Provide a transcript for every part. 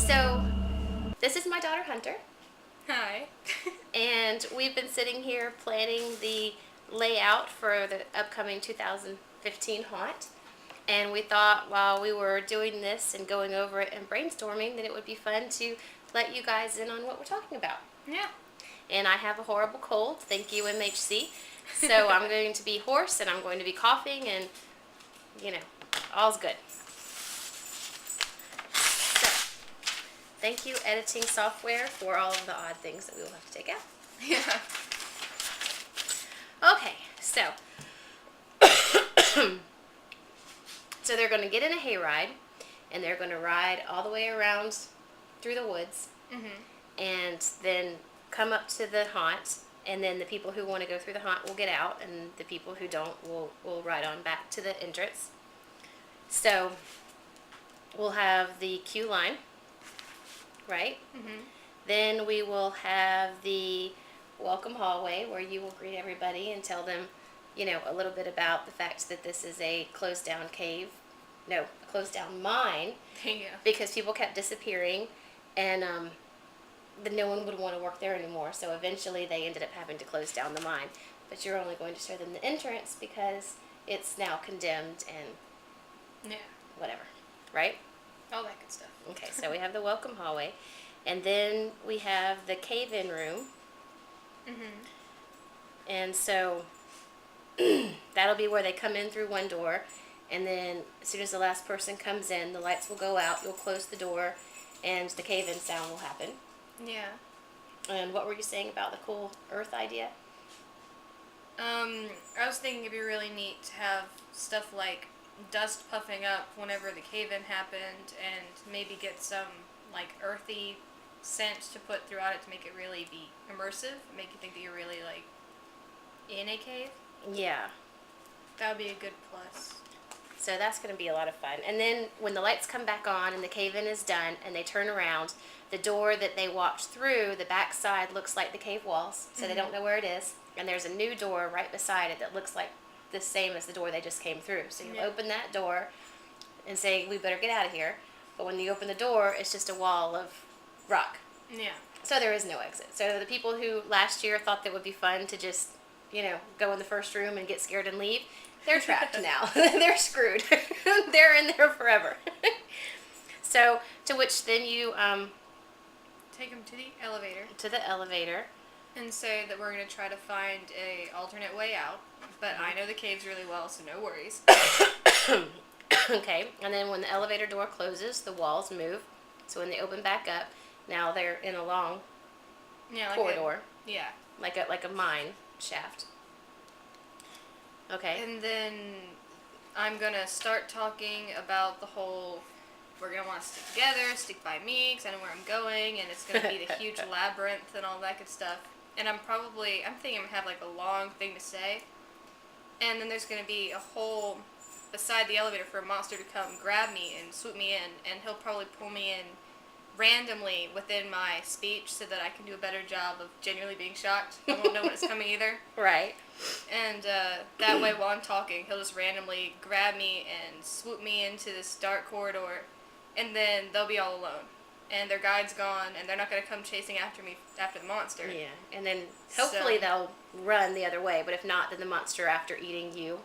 So, this is my daughter Hunter, Hi. and we've been sitting here planning the layout for the upcoming 2015 haunt. And we thought while we were doing this and going over it and brainstorming that it would be fun to let you guys in on what we're talking about. Yeah. And I have a horrible cold, thank you MHC. So I'm going to be hoarse and I'm going to be coughing and, all's good. So, thank you editing software for all of the odd things that we will have to take out. Yeah. Okay, so so they're going to get in a hayride, and they're going to ride all the way around through the woods, and then come up to the haunt, and then the people who want to go through the haunt will get out, and the people who don't will ride on back to the entrance. So we'll have the queue line, right? Then we will have the welcome hallway where you will greet everybody and tell them, a little bit about the fact that this is a closed down cave. No, a closed down mine. Yeah. Because people kept disappearing and then no one would want to work there anymore. So eventually they ended up having to close down the mine. But you're only going to show them the entrance because it's now condemned and whatever, right? All that good stuff. Okay, so we have the welcome hallway. And then we have the cave-in room. And so that'll be where they come in through one door. And then as soon as the last person comes in, the lights will go out, you'll close the door, and the cave-in sound will happen. Yeah. And what were you saying about the cool earth idea? I was thinking it'd be really neat to have stuff like dust puffing up whenever the cave-in happened, and maybe get some like earthy scent to put throughout it to make it really be immersive, make you think that you're really like in a cave. Yeah. That would be a good plus. So that's going to be a lot of fun. And then when the lights come back on and the cave-in is done and they turn around, the door that they walked through, the back side looks like the cave walls, so they don't know where it is. And there's a new door right beside it that looks like the same as the door they just came through. So you open that door and say, we better get out of here. But when you open the door, it's just a wall of rock. Yeah. So there is no exit. So the people who last year thought that would be fun to just, go in the first room and get scared and leave, they're trapped now. They're screwed. They're in there forever. So, to which then you Take them to the elevator. To the elevator. And say that we're going to try to find a alternate way out. But I know the caves really well, so no worries. Okay, and then when the elevator door closes, the walls move. So when they open back up, now they're in a long corridor. Like a mine shaft. Okay. And then I'm going to start talking about the whole, we're going to want to stick together, stick by me, because I know where I'm going, and it's going to be the huge labyrinth and all that good stuff. And I'm thinking I'm going to have like a long thing to say. And then there's going to be a hole beside the elevator for a monster to come grab me and swoop me in, and he'll probably pull me in randomly within my speech so that I can do a better job of genuinely being shocked. I won't know when it's coming either. Right. And that way, while I'm talking, he'll just randomly grab me and swoop me into this dark corridor, and then they'll be all alone. And their guide's gone, and they're not going to come chasing after me after the monster. Yeah, and then hopefully they'll run the other way, but if not, then the monster, after eating you,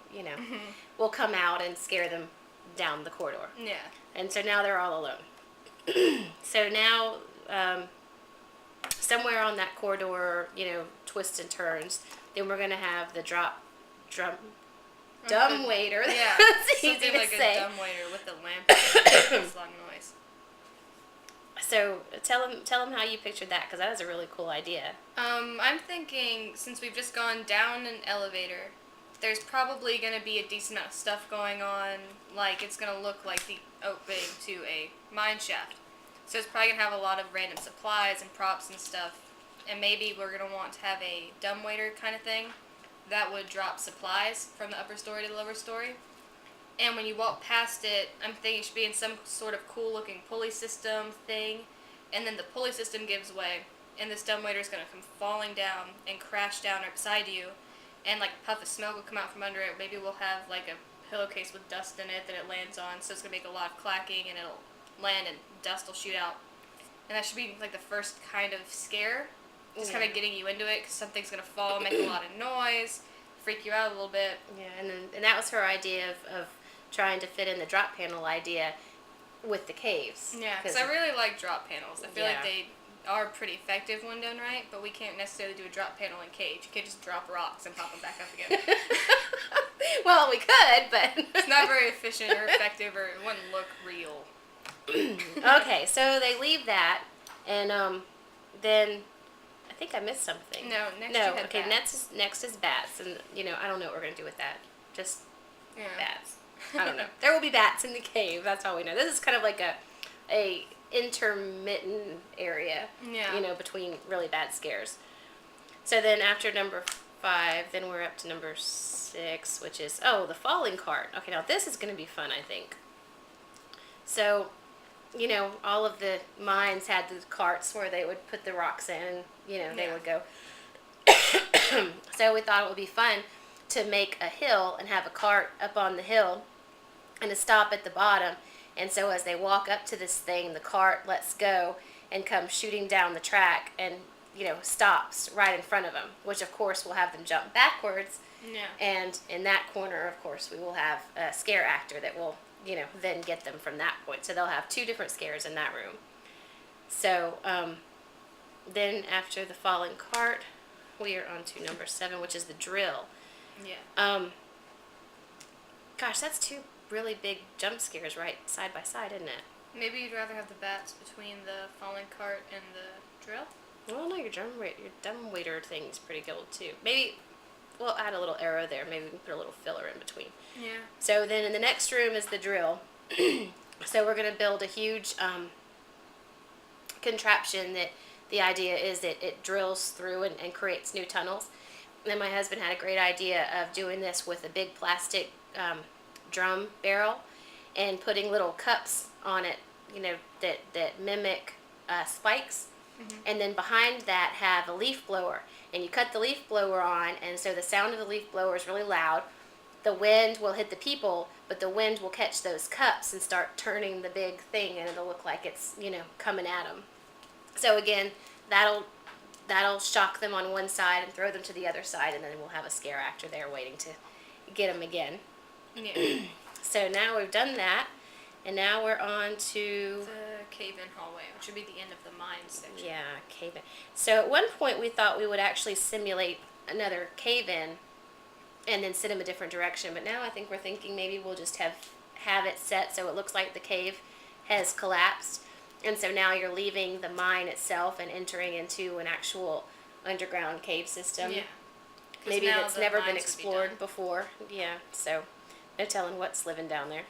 will come out and scare them down the corridor. Yeah. And so now they're all alone. So now, somewhere on that corridor, twists and turns, then we're going to have the dumb waiter. Yeah, That's easy something to like say. a dumb waiter with the lamp. It's a lot of noise. So tell them how you pictured that, because that is a really cool idea. I'm thinking, since we've just gone down an elevator, there's probably going to be a decent amount of stuff going on. Like, it's going to look like the opening to a mine shaft. So it's probably going to have a lot of random supplies and props and stuff. And maybe we're going to want to have a dumbwaiter kind of thing that would drop supplies from the upper story to the lower story. And when you walk past it, I'm thinking it should be in some sort of cool looking pulley system thing. And then the pulley system gives way, and this dumbwaiter is going to come falling down and crash down right beside you. And like a puff of smoke will come out from under it. Maybe we'll have like a pillowcase with dust in it that it lands on, so it's going to make a lot of clacking, and it'll land and dust will shoot out. and that should be like the first kind of scare, just Yeah. kind of getting you into it because something's gonna fall, make a lot of noise, freak you out a little bit. Yeah, and that was her idea of trying to fit in the drop panel idea with the caves. Yeah, because I really like drop panels. I feel Yeah. like they are pretty effective when done right, but we can't necessarily do a drop panel in Cage. You can't just drop rocks and pop them back up again. Well, we could, but It's not very efficient or effective, or it wouldn't look real. Okay, so they leave that, and then I think I missed something. No, next you No, had okay, bats. next is bats, and I don't know what we're gonna do with that. Just Yeah. bats. I don't know. There will be bats in the cave. That's all we know. This is kind of like a intermittent area. Yeah. Between really bad scares. So then after number 5, then we're up to number 6, which is the falling cart. Okay, now this is going to be fun, I think. So, all of the mines had the carts where they would put the rocks in, and they Yeah. would go. So we thought it would be fun to make a hill and have a cart up on the hill and to stop at the bottom. And so as they walk up to this thing, the cart lets go and comes shooting down the track and, stops right in front of them, which of course will have them jump backwards. Yeah. And in that corner, of course, we will have a scare actor that will, then get them from that point. So they'll have 2 different scares in that room. So then after the falling cart, we are on to number 7, which is the drill. Yeah. Gosh, that's 2 really big jump scares right side by side, isn't it? Maybe you'd rather have the bats between the falling cart and the drill? Well, no, your dumb waiter thing is pretty good too. Maybe we'll add a little arrow there. Maybe we can put a little filler in between. Yeah. So then in the next room is the drill. So we're going to build a huge contraption that the idea is that it drills through and creates new tunnels. And then my husband had a great idea of doing this with a big plastic drum barrel and putting little cups on it, that mimic spikes. Mm-hmm. And then behind that have a leaf blower. And you cut the leaf blower on, and so the sound of the leaf blower is really loud. The wind will hit the people, but the wind will catch those cups and start turning the big thing, and it'll look like it's, coming at them. So again, that'll shock them on one side and throw them to the other side, and then we'll have a scare actor there waiting to get them again. Yeah. So now we've done that, and now we're on to The cave-in hallway, which would be the end of the mine section. cave-in. So at one point we thought we would actually simulate another cave-in and then send them a different direction, but now I think we're thinking maybe we'll just have it set so it looks like the cave has collapsed, and so now you're leaving the mine itself and entering into an actual underground cave system. Yeah. 'Cause Maybe now that's the never been mines would be explored done. before. Yeah, so no telling what's living down there.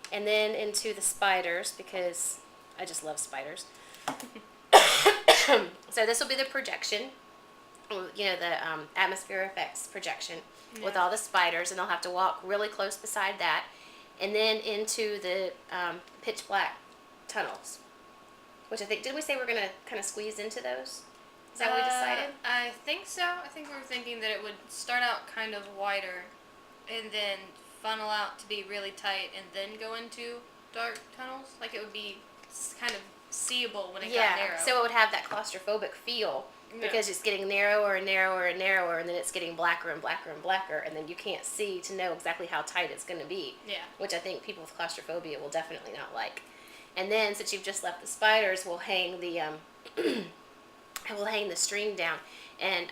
And then into the spiders, because I just love spiders. So this will be the projection, the atmosphere effects projection with Yeah. all the spiders, and they'll have to walk really close beside that, and then into the pitch black tunnels, which I think, did we say we're going to kind of squeeze into those? Is that what we decided? I think so. I think we were thinking that it would start out kind of wider and then funnel out to be really tight and then go into dark tunnels. Like it would be kind of seeable when it got narrow. So it would have that claustrophobic feel because it's getting narrower and narrower and narrower, and then it's getting blacker and blacker and blacker, and then you can't see to know exactly how tight it's going to be. Yeah. Which I think people with claustrophobia will definitely not like. And then since you've just left the spiders, we'll hang the string down. And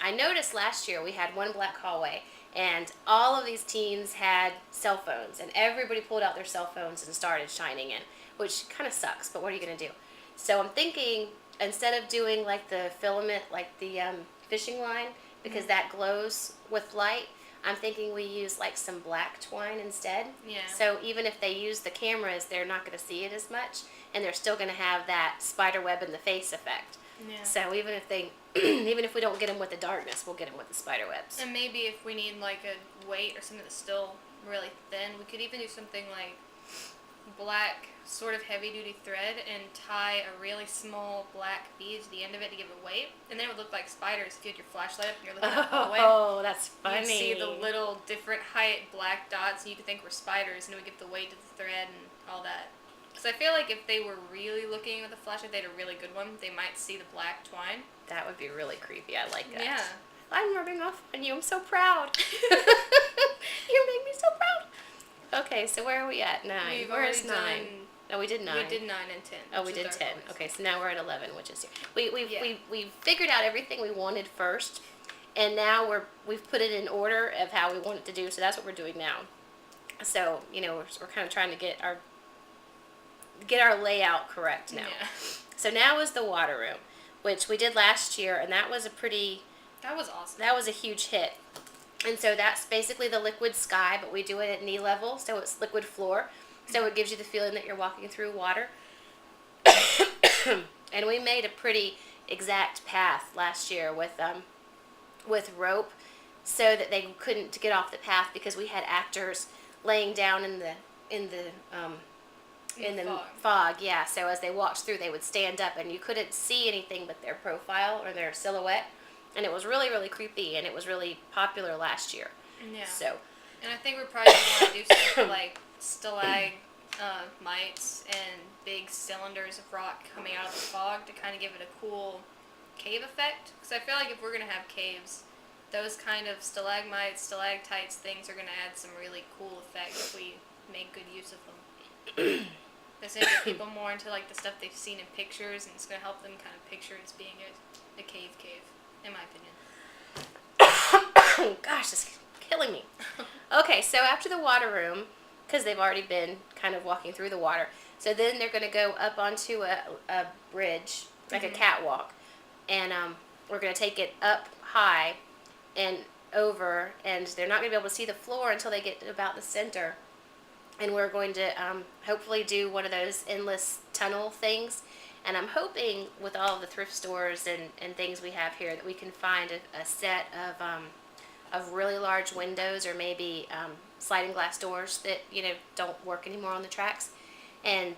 I noticed last year we had one black hallway, and all of these teens had cell phones, and everybody pulled out their cell phones and started shining in, which kind of sucks, but what are you going to do? So I'm thinking, instead of doing like the filament, like the fishing line, because that glows with light, I'm thinking we use like some black twine instead. Yeah. So even if they use the cameras, they're not going to see it as much, and they're still going to have that spider web in the face effect. Yeah. So even if we don't get them with the darkness, we'll get them with the spider webs. And maybe if we need like a weight or something that's still really thin, we could even do something like black, sort of heavy-duty thread and tie a really small black bead to the end of it to give it weight, and then it would look like spiders if you had your flashlight up and you're looking at the hallway. Oh, that's funny. You'd see the little different height black dots, and you could think were spiders, and it would give the weight to the thread and all that. Because I feel like if they were really looking with a flashlight, they had a really good one. They might see the black twine. That would be really creepy. I like that. Yeah. I'm rubbing off on you. I'm so proud. You make me so proud. Okay, so where are we at? 9. We've Where is already 9? No, we did 9. We did 9 and 10. Oh, we which is did our 10. voice. Okay, so now we're at 11, which is here. Yeah. We figured out everything we wanted first, and now we've put it in order of how we want it to do. So that's what we're doing now. So we're kind of trying to get our layout correct now. Yeah. So now is the water room, which we did last year, and that was That was awesome. that was a huge hit. And so that's basically the liquid sky, but we do it at knee level, so it's liquid floor. So it gives you the feeling that you're walking through water. And we made a pretty exact path last year with rope, so that they couldn't get off the path because we had actors laying down in the fog. Yeah, so as they walked through, they would stand up, and you couldn't see anything but their profile or their silhouette, and it was really, really creepy, and it was really popular last year. Yeah. So. And I think we're probably going to want to do stuff like stalagmites and big cylinders of rock coming out of the fog to kind of give it a cool cave effect. Because I feel like if we're going to have caves, those kind of stalagmites, stalactites things are going to add some really cool effect if we make good use of them. That's going to get people more into like the stuff they've seen in pictures, and it's going to help them kind of picture it as being a cave, in my opinion. Gosh, this is killing me. Okay, so after the water room, because they've already been kind of walking through the water, so then they're going to go up onto a bridge, like a catwalk, and we're going to take it up high and over, and they're not going to be able to see the floor until they get to about the center. And we're going to hopefully do one of those endless tunnel things. And I'm hoping with all the thrift stores and things we have here that we can find a set of really large windows, or maybe sliding glass doors that don't work anymore on the tracks, and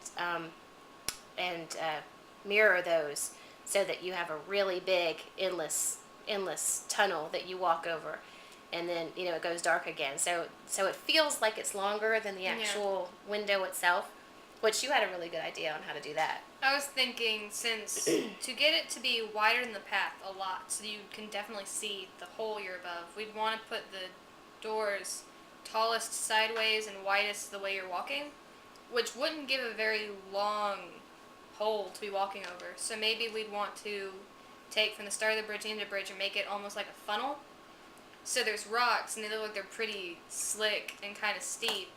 mirror those so that you have a really big endless tunnel that you walk over, and then it goes dark again. So it feels like it's longer than the actual window itself, which you had a really good idea on how to do that. I was thinking, since to get it to be wider than the path a lot, so you can definitely see the hole you're above, we'd want to put the doors tallest sideways and widest the way you're walking, which wouldn't give a very long hole to be walking over. So maybe we'd want to take from the start of the bridge into the bridge and make it almost like a funnel. So there's rocks, and they look like they're pretty slick and kind of steep.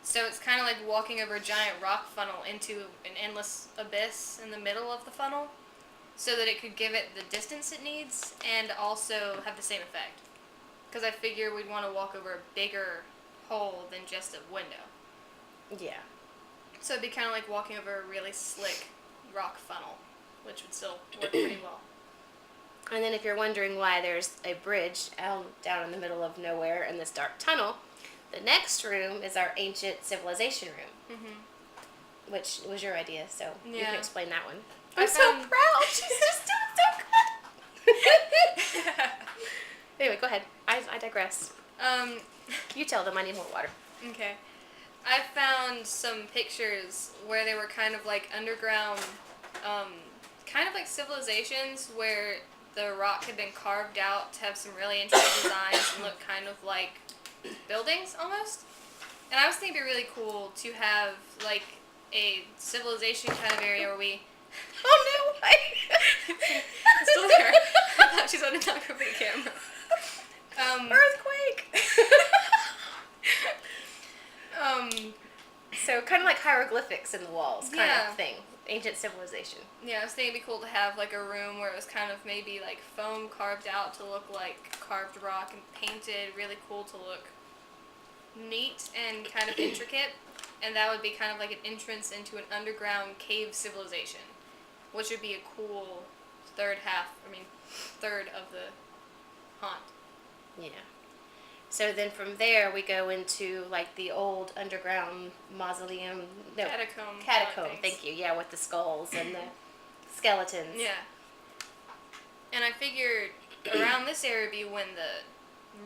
So it's kind of like walking over a giant rock funnel into an endless abyss in the middle of the funnel, so that it could give it the distance it needs and also have the same effect. Because I figure we'd want to walk over a bigger hole than just a window. Yeah. So it'd be kind of like walking over a really slick rock funnel, which would still work pretty well. And then if you're wondering why there's a bridge down in the middle of nowhere in this dark tunnel, the next room is our ancient civilization room, which was your idea, so you can explain that one. I'm so proud. She's just doing so good. Anyway, go ahead. I digress. You tell them I need more water. Okay. I found some pictures where they were kind of like underground, kind of like civilizations where the rock had been carved out to have some really interesting designs and look kind of like buildings almost. And I was thinking it'd be really cool to have like a civilization kind of area where we... Oh no! It's still there. I thought she's on to knock over the camera. Earthquake! So kind of like hieroglyphics in the walls kind of thing. Ancient civilization. Yeah, I was thinking it'd be cool to have like a room where it was kind of maybe like foam carved out to look like carved rock and painted really cool to look neat and kind of intricate. And that would be kind of like an entrance into an underground cave civilization, which would be a cool third of the haunt. Yeah. So then from there we go into like the old underground mausoleum. No, Catacomb. Thank you. Yeah, with the skulls and the skeletons. Yeah. And I figured around this area would be when the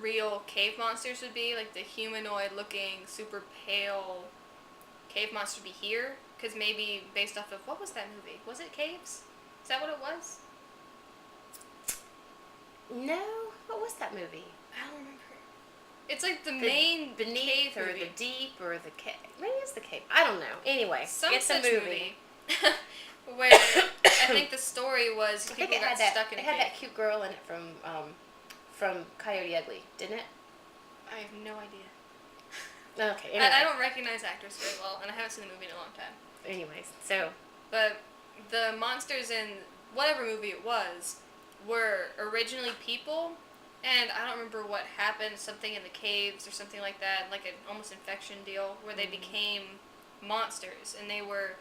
real cave monsters would be, like the humanoid looking, super pale cave monster would be here. Because because maybe based off of, what was that movie? Was it Caves? Is that what it was? No, what was that movie? I don't remember. It's like the main beneath cave or movie. the deep or the cave. Maybe it's the cave. I don't know. Anyway, Some it's such a movie. Where I think the story was I think people got stuck in a it had cave. that cute girl in it from Coyote Ugly, didn't it? I have no idea. Okay. Anyway. I don't recognize actors very well, and I haven't seen the movie in a long time. Anyways, so. But the monsters in whatever movie it was were originally people, and I don't remember what happened, something in the caves or something like that, like an almost infection deal, where they became monsters, and they were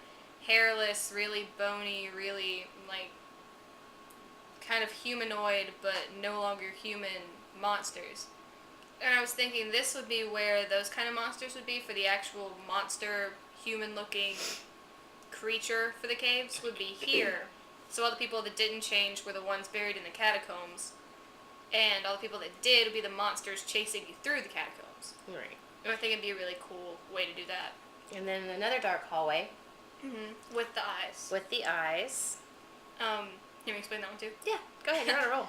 hairless, really bony, really, like, kind of humanoid, but no longer human monsters. And I was thinking this would be where those kind of monsters would be for the actual monster, human-looking creature for the caves would be here. So all the people that didn't change were the ones buried in the catacombs, and all the people that did would be the monsters chasing you through the catacombs. Right. And I think it'd be a really cool way to do that. And then another dark hallway. Mm-hmm. With the eyes. With the eyes. Can you explain that one too? Yeah, go ahead. You're on a roll.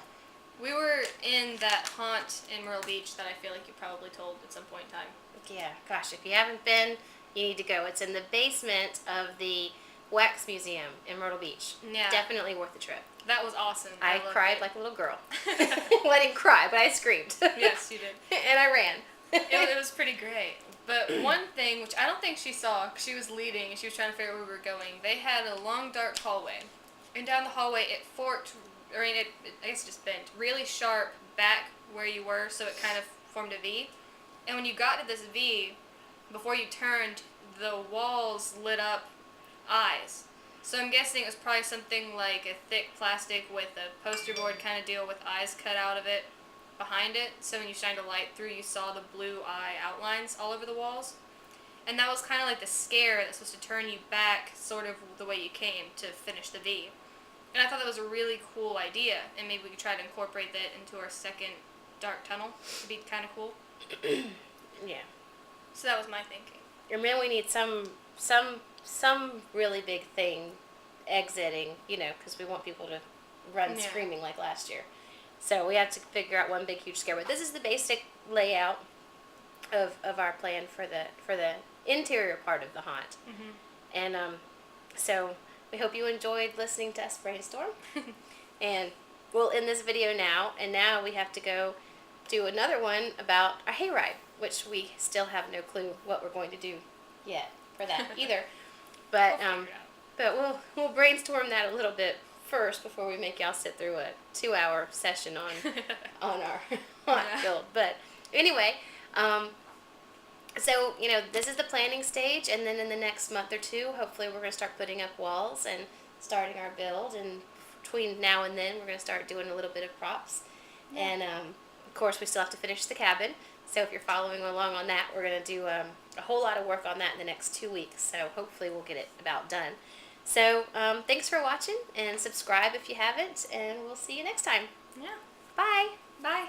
We were in that haunt in Myrtle Beach that I feel like you probably told at some point in time. Yeah, gosh, if you haven't been, you need to go. It's in the basement of the Wax Museum in Myrtle Beach. Yeah. Definitely worth the trip. That was awesome. I loved cried it. like a little girl. Well, I didn't cry, but I screamed. Yes, you did. And I ran. It was pretty great. But one thing, which I don't think she saw, because she was leading and she was trying to figure out where we were going, they had a long, dark hallway. And down the hallway, it forked, or I guess it just bent, really sharp back where you were, so it kind of formed a V. And when you got to this V, before you turned, the walls lit up eyes. So I'm guessing it was probably something like a thick plastic with a poster board kind of deal with eyes cut out of it behind it. So when you shined a light through, you saw the blue eye outlines all over the walls. And that was kind of like the scare that's supposed to turn you back sort of the way you came to finish the V. And I thought that was a really cool idea, and maybe we could try to incorporate that into our second dark tunnel. It'd be kind of cool. Yeah. So that was my thinking. And then we need some really big thing exiting, because we want people to run screaming like last year. So we have to figure out one big huge scare. But this is the basic layout of our plan for the interior part of the haunt. Mm-hmm. And so we hope you enjoyed listening to us brainstorm. And we'll end this video now. And now we have to go do another one about our hayride, which we still have no clue what we're going to do yet for that either. But we'll brainstorm that a little bit first before we make y'all sit through a 2-hour session on our haunt build. But anyway, so this is the planning stage, and then in the next month or two, hopefully we're going to start putting up walls and starting our build. And between now and then, we're going to start doing a little bit of props. Yeah. And of course, we still have to finish the cabin. So if you're following along on that, we're going to do a whole lot of work on that in the next 2 weeks. So hopefully we'll get it about done. So thanks for watching, and subscribe if you haven't, and we'll see you next time. Yeah. Bye. Bye.